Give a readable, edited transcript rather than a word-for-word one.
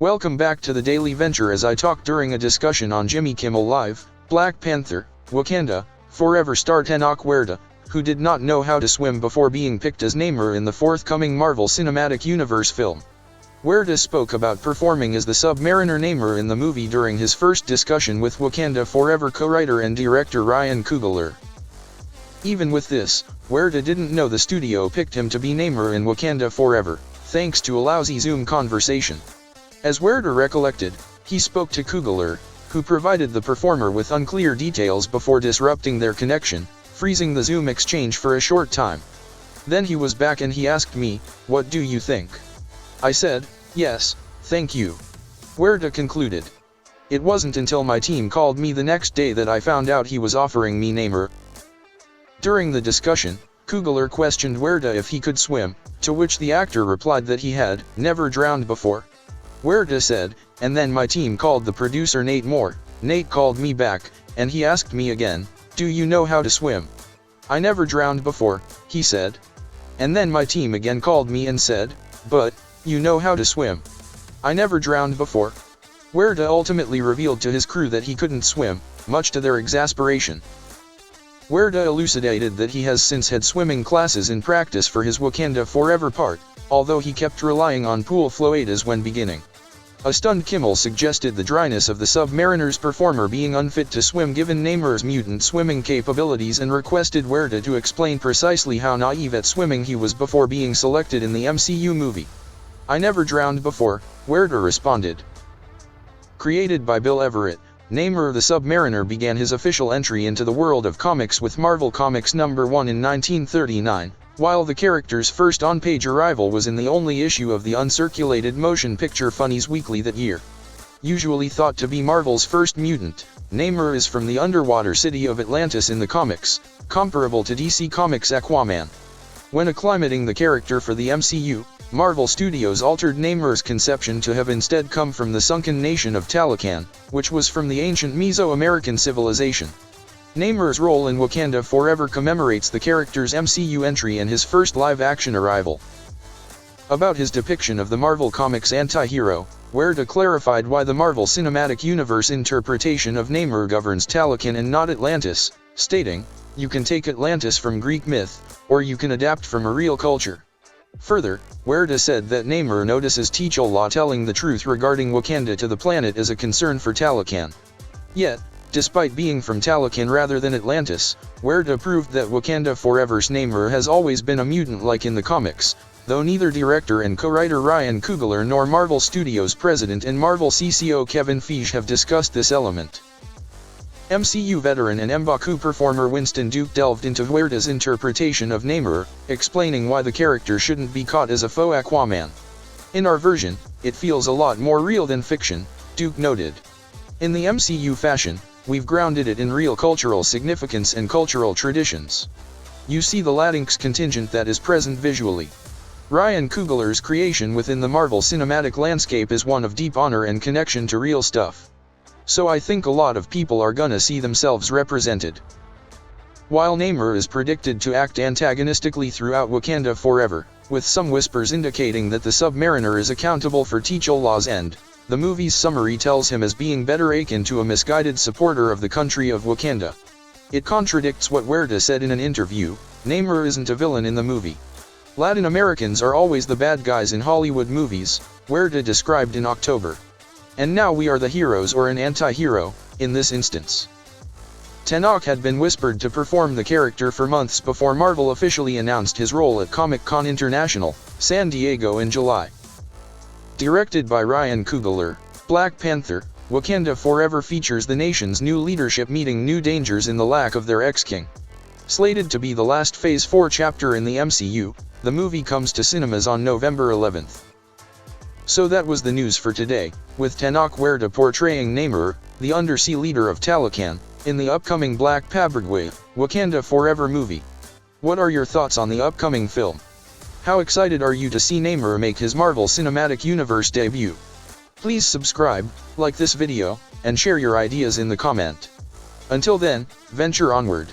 Welcome back to the Daily Venture as I talk during a discussion on Jimmy Kimmel Live, Black Panther, Wakanda, Forever star Tenoch Huerta, who did not know how to swim before being picked as Namor in the forthcoming Marvel Cinematic Universe film. Huerta spoke about performing as the Submariner Namor in the movie during his first discussion with Wakanda Forever co-writer and director Ryan Coogler. Even with this, Huerta didn't know the studio picked him to be Namor in Wakanda Forever, thanks to a lousy Zoom conversation. As Huerta recollected, he spoke to Coogler, who provided the performer with unclear details before disrupting their connection, freezing the Zoom exchange for a short time. Then he was back and he asked me, "What do you think?" I said, "Yes, thank you." Huerta concluded. It wasn't until my team called me the next day that I found out he was offering me Namor. During the discussion, Coogler questioned Huerta if he could swim, to which the actor replied that he had never drowned before. Huerta said, and then my team called the producer Nate Moore. Nate called me back, and he asked me again, "Do you know how to swim?" "I never drowned before," he said. And then my team again called me and said, "But, you know how to swim." "I never drowned before." Huerta ultimately revealed to his crew that he couldn't swim, much to their exasperation. Huerta elucidated that he has since had swimming classes in practice for his Wakanda Forever part, although he kept relying on pool floatas when beginning. A stunned Kimmel suggested the dryness of the Submariner's performer being unfit to swim given Namor's mutant swimming capabilities and requested Huerta to explain precisely how naive at swimming he was before being selected in the MCU movie. "I never drowned before," Huerta responded. Created by Bill Everett, Namor the Submariner began his official entry into the world of comics with Marvel Comics #1 in 1939. While the character's first on-page arrival was in the only issue of the uncirculated motion picture Funnies Weekly that year. Usually thought to be Marvel's first mutant, Namor is from the underwater city of Atlantis in the comics, comparable to DC Comics' Aquaman. When acclimating the character for the MCU, Marvel Studios altered Namor's conception to have instead come from the sunken nation of Talokan, which was from the ancient Mesoamerican civilization. Namor's role in Wakanda Forever commemorates the character's MCU entry and his first live-action arrival. About his depiction of the Marvel Comics anti-hero, Huerta clarified why the Marvel Cinematic Universe interpretation of Namor governs Talokan and not Atlantis, stating, "You can take Atlantis from Greek myth, or you can adapt from a real culture." Further, Huerta said that Namor notices T'Challa telling the truth regarding Wakanda to the planet as a concern for Talokan. Yet, despite being from Talokan rather than Atlantis, Huerta proved that Wakanda Forever's Namor has always been a mutant like in the comics, though neither director and co-writer Ryan Coogler nor Marvel Studios president and Marvel CCO Kevin Feige have discussed this element. MCU veteran and M'Baku performer Winston Duke delved into Huerta's interpretation of Namor, explaining why the character shouldn't be caught as a faux Aquaman. "In our version, it feels a lot more real than fiction," Duke noted. "In the MCU fashion, we've grounded it in real cultural significance and cultural traditions. You see the Latinx contingent that is present visually." Ryan Coogler's creation within the Marvel cinematic landscape is one of deep honor and connection to real stuff. So I think a lot of people are gonna see themselves represented. While Namor is predicted to act antagonistically throughout Wakanda Forever, with some whispers indicating that the Submariner is accountable for T'Challa's end, the movie's summary tells him as being better akin to a misguided supporter of the country of Wakanda. It contradicts what Huerta said in an interview, "Namor isn't a villain in the movie. Latin Americans are always the bad guys in Hollywood movies," Huerta described in October. "And now we are the heroes or an anti-hero, in this instance." Tenoch had been whispered to perform the character for months before Marvel officially announced his role at Comic-Con International, San Diego in July. Directed by Ryan Coogler, Black Panther, Wakanda Forever features the nation's new leadership meeting new dangers in the lack of their ex-king. Slated to be the last Phase 4 chapter in the MCU, the movie comes to cinemas on November 11th. So that was the news for today, with Tenoch Huerta portraying Namor, the undersea leader of Talokan, in the upcoming Black Panther, Wakanda Forever movie. What are your thoughts on the upcoming film? How excited are you to see Namor make his Marvel Cinematic Universe debut? Please subscribe, like this video, and share your ideas in the comment. Until then, venture onward.